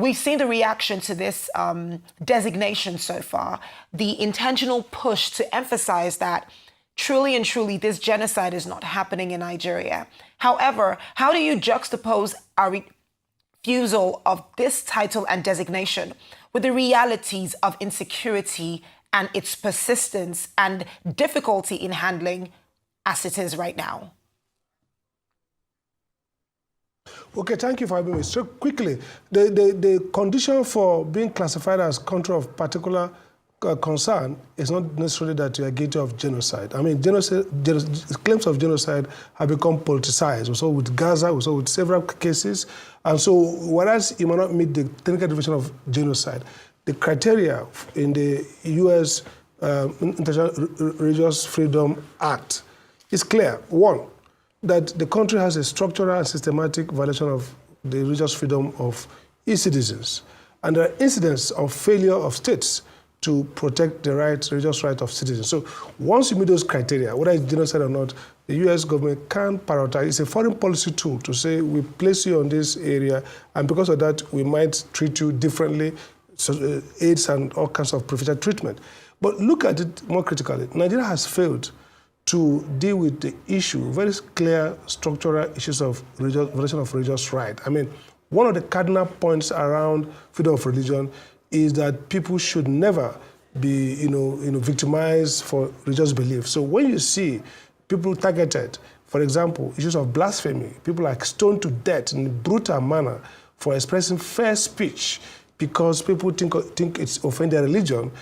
We've seen the reaction to this designation so far, the intentional push to emphasize that truly and truly this genocide is not happening in Nigeria. However, how do you juxtapose our refusal of this title and designation with the realities of insecurity and its persistence and difficulty in handling as it is right now? Okay, thank you for having me. So quickly, the condition for being classified as country of particular concern is not necessarily that you are guilty of genocide. I mean, claims of genocide have become politicized. We saw with Gaza, we saw with several cases. And so, whereas you might not meet the technical definition of genocide, the criteria in the U.S. International Religious Freedom Act is clear. One, that the country has a structural and systematic violation of the religious freedom of its citizens. And there are incidents of failure of states to protect the religious right of citizens. So once you meet those criteria, whether it's genocide or not, the U.S. government can prioritize. It's a foreign policy tool to say, we place you on this area, and because of that, we might treat you differently, so, AIDS and all kinds of preferential treatment. But look at it more critically. Nigeria has failed to deal with the issue, very clear structural issues of violation of religious right. I mean, one of the cardinal points around freedom of religion is that people should never be, victimized for religious belief. So when you see people targeted, for example, issues of blasphemy, people are stoned to death in a brutal manner for expressing fair speech because people think it's offending their religion,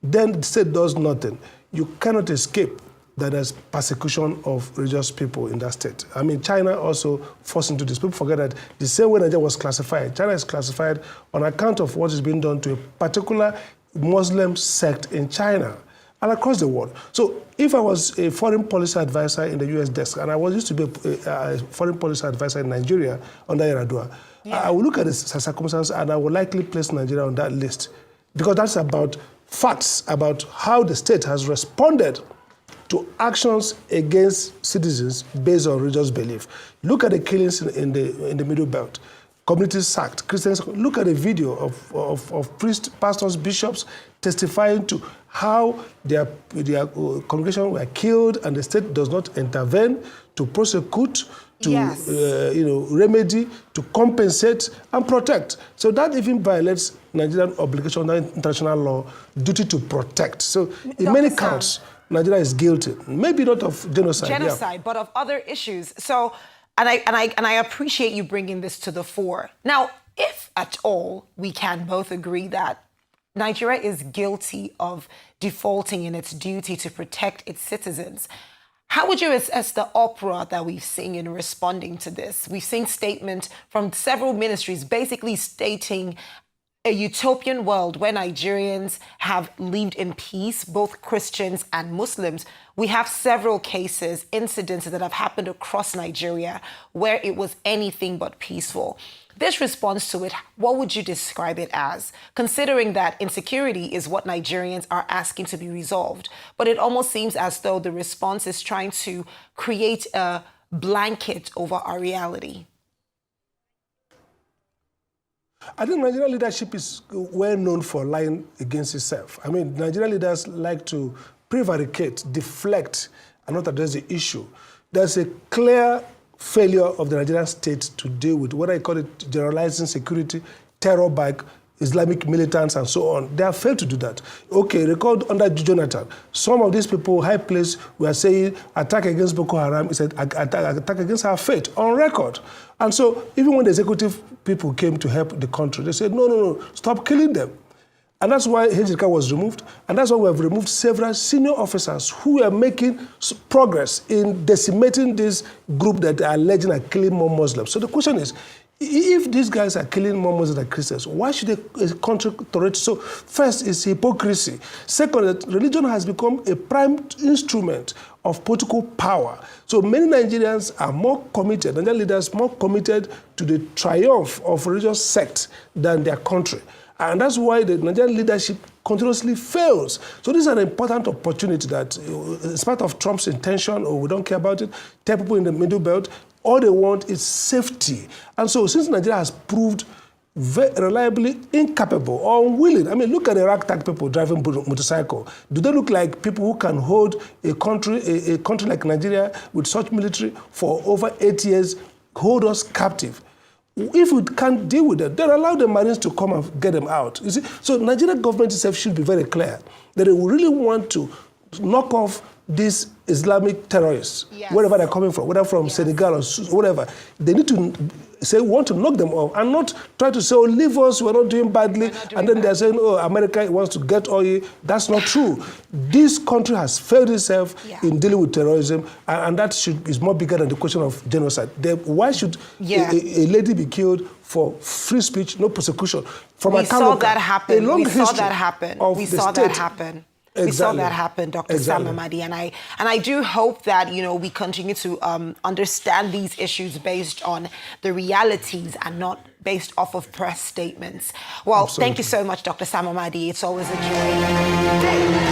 then the state does nothing. You cannot escape that there's persecution of religious people in that state. I mean, China also forced into this. People forget that the same way Nigeria was classified, China is classified on account of what is being done to a particular Muslim sect in China and across the world. So if I was a foreign policy advisor in the U.S. desk, and I was used to be a foreign policy advisor in Nigeria under Yar'Adua, I would look at the circumstances and I would likely place Nigeria on that list because that's about facts, about how the state has responded to actions against citizens based on religious belief. Look at the killings in the Middle Belt. Communities sacked, Christians. Look at the video of priests, pastors, bishops testifying to how their congregation were killed and the state does not intervene to prosecute, to remedy, to compensate and protect. So that even violates Nigerian obligation under international law, duty to protect. So in many counts, Nigeria is guilty, maybe not of genocide, but of other issues. So, and I appreciate you bringing this to the fore. Now, if at all we can both agree that Nigeria is guilty of defaulting in its duty to protect its citizens, how would you assess the uproar that we've seen in responding to this? We've seen statements from several ministries basically stating a utopian world where Nigerians have lived in peace, both Christians and Muslims. We have several cases, incidents that have happened across Nigeria where it was anything but peaceful. This response to it, what would you describe it as? Considering that insecurity is what Nigerians are asking to be resolved, but it almost seems as though the response is trying to create a blanket over our reality. I think Nigerian leadership is well known for lying against itself. I mean, Nigerian leaders like to prevaricate, deflect, and not address the issue. There's a clear failure of the Nigerian state to deal with what I call it generalizing security, terror by Islamic militants and so on. They have failed to do that. Okay, recall under Jonathan, some of these people, high place, were saying attack against Boko Haram is an attack against our faith, on record. And so even when the executive people came to help the country, they said, no, stop killing them. And that's why Hejika was removed. And that's why we have removed several senior officers who are making progress in decimating this group that are alleging are killing more Muslims. So the question is, if these guys are killing more Muslims than Christians, why should a country tolerate? So first is hypocrisy. Second, that religion has become a prime instrument of political power. So many Nigerians are more committed, Nigerian leaders more committed to the triumph of religious sects than their country. And that's why the Nigerian leadership continuously fails. So this is an important opportunity that, in spite of Trump's intention, or we don't care about it, tell people in the Middle Belt, all they want is safety. And so since Nigeria has proved very reliably incapable or unwilling. I mean, look at the ragtag people driving motorcycle. Do they look like people who can hold a country like Nigeria with such military for over 8 years, hold us captive? If we can't deal with it, then allow the Marines to come and get them out. You see, so Nigerian government itself should be very clear that they really want to knock off these Islamic terrorists, wherever they're coming from, whether from Senegal or whatever. They need to say, want to knock them off and not try to say, oh, leave us, we're not doing badly. And then they're saying, oh, America wants to get oil. That's not true. This country has failed itself in dealing with terrorism, and that is more bigger than the question of genocide. Why should a lady be killed for free speech, no persecution? We saw that happen. We saw that happen. We saw that happen. Exactly. We saw that happen, Dr. Sam Amadi, and I do hope that we continue to understand these issues based on the realities and not based off of press statements. Well, thank you so much, Dr. Sam Amadi. It's always a joy.